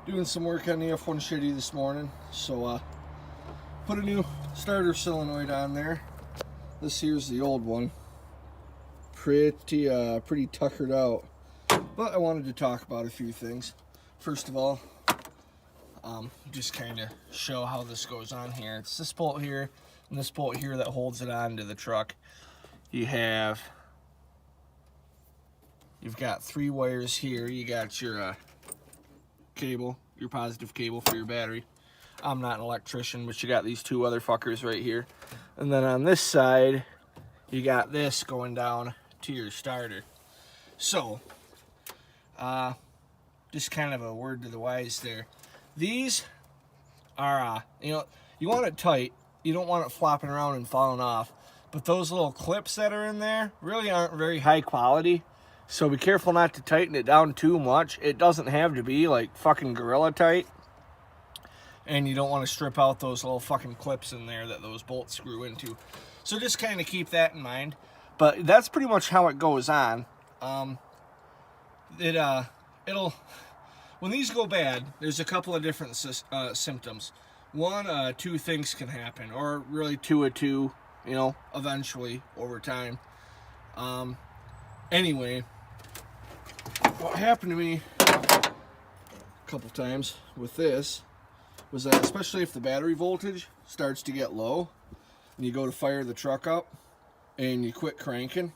Doing some work on the F1 Shitty this morning, so put a new starter solenoid on there. This here's the old one. Pretty tuckered out, but I wanted to talk about a few things. First of all, just kind of show how this goes on here. It's this bolt here and this bolt here that holds it onto the truck. You've got 3 wires here. You got your cable, your positive cable for your battery. I'm not an electrician, but you got these 2 other fuckers right here. And then on this side, you got this going down to your starter. So, just kind of a word to the wise there. These are, you want it tight. You don't want it flopping around and falling off. But those little clips that are in there really aren't very high quality. So be careful not to tighten it down too much. It doesn't have to be like fucking gorilla tight. And you don't want to strip out those little fucking clips in there that those bolts screw into. So just kind of keep that in mind. But that's pretty much how it goes on. When these go bad, there's a couple of different symptoms. One, 2 things can happen, or really 2 of 2, eventually over time. Anyway, what happened to me a couple times with this was that, especially if the battery voltage starts to get low and you go to fire the truck up and you quit cranking,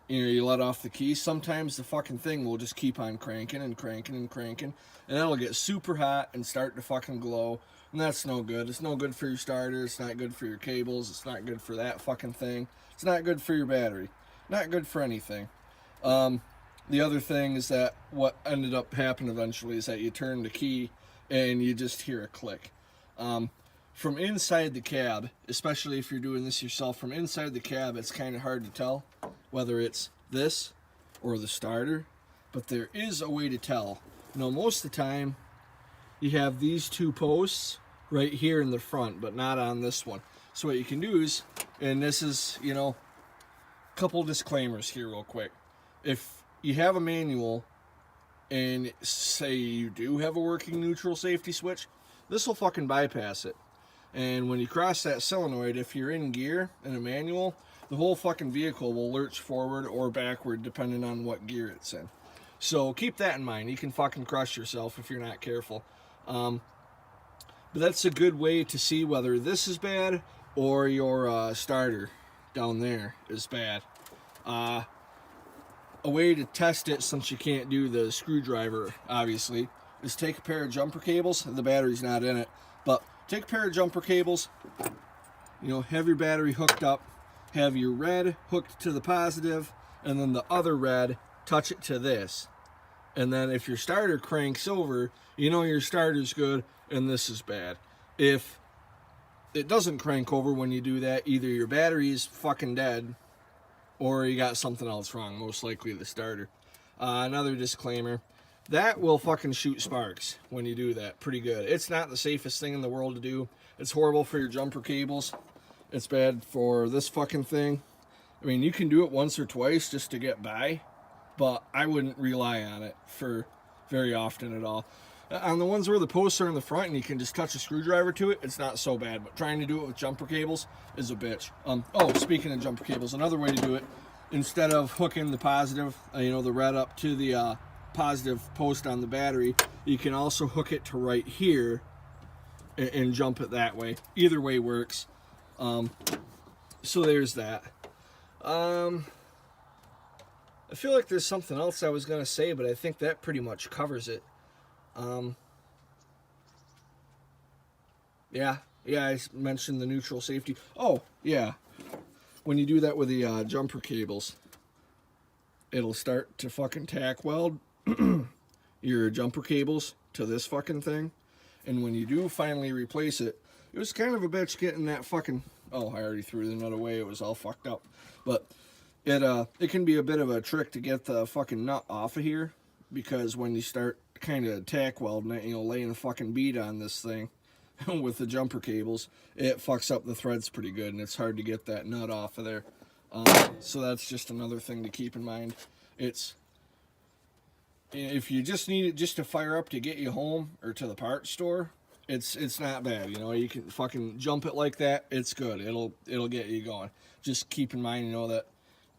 you let off the key, sometimes the fucking thing will just keep on cranking and cranking and cranking, and it'll get super hot and start to fucking glow, and that's no good. It's no good for your starter, it's not good for your cables, it's not good for that fucking thing, it's not good for your battery, not good for anything. The other thing is that what ended up happening eventually is that you turn the key and you just hear a click. From inside the cab, especially if you're doing this yourself, from inside the cab it's kind of hard to tell whether it's this or the starter, but there is a way to tell. Most of the time you have these 2 posts right here in the front, but not on this one. So what you can do is, and this is, a couple disclaimers here real quick. If you have a manual and say you do have a working neutral safety switch, this will fucking bypass it. And when you cross that solenoid, if you're in gear in a manual, the whole fucking vehicle will lurch forward or backward depending on what gear it's in. So keep that in mind. You can fucking crush yourself if you're not careful. But that's a good way to see whether this is bad or your starter down there is bad. A way to test it, since you can't do the screwdriver, obviously, is take a pair of jumper cables. The battery's not in it, but take a pair of jumper cables, have your battery hooked up, have your red hooked to the positive, and then the other red touch it to this. And then if your starter cranks over, your starter's good and this is bad. If it doesn't crank over when you do that, either your battery's fucking dead or you got something else wrong, most likely the starter. Another disclaimer, that will fucking shoot sparks when you do that pretty good. It's not the safest thing in the world to do. It's horrible for your jumper cables. It's bad for this fucking thing. I mean, you can do it once or twice just to get by, but I wouldn't rely on it for very often at all. On the ones where the posts are in the front and you can just touch a screwdriver to it, it's not so bad, but trying to do it with jumper cables is a bitch. Speaking of jumper cables, another way to do it, instead of hooking the positive, the red up to the positive post on the battery, you can also hook it to right here and jump it that way. Either way works. So there's that. I feel like there's something else I was going to say, but I think that pretty much covers it. Yeah, I mentioned the neutral safety. Oh, yeah. When you do that with the jumper cables, it'll start to fucking tack weld your jumper cables to this fucking thing. And when you do finally replace it, it was kind of a bitch getting that fucking... Oh, I already threw the nut away. It was all fucked up. But it can be a bit of a trick to get the fucking nut off of here, because when you start kind of tack welding it, laying a fucking bead on this thing with the jumper cables, it fucks up the threads pretty good, and it's hard to get that nut off of there. So that's just another thing to keep in mind. It's if you just need it just to fire up to get you home or to the parts store, it's not bad. You know, you can fucking jump it like that. It's good. It'll get you going. Just keep in mind, you know, that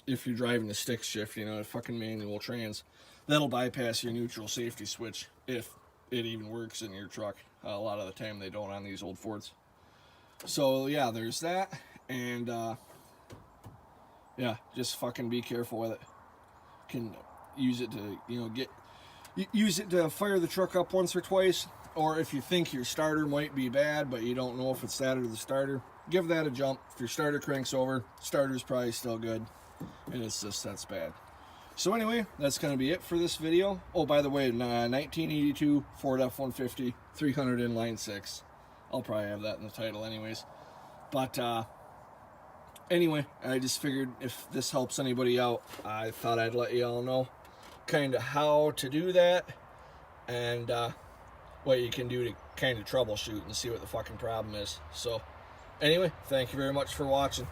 if you're driving the stick shift, you know, a fucking manual trans, that'll bypass your neutral safety switch if it even works in your truck. A lot of the time they don't on these old Fords. So yeah, there's that, and yeah, just fucking be careful with it. Can use it to, you know, use it to fire the truck up once or twice, or if you think your starter might be bad but you don't know if it's that or the starter, give that a jump. If your starter cranks over, starter's probably still good, and it's just that's bad. So anyway, that's going to be it for this video. Oh, by the way, 1982 Ford F-150 300 inline 6. I'll probably have that in the title anyways. But anyway, I just figured if this helps anybody out, I thought I'd let you all know kind of how to do that, and what you can do to kind of troubleshoot and see what the fucking problem is. So anyway, thank you very much for watching.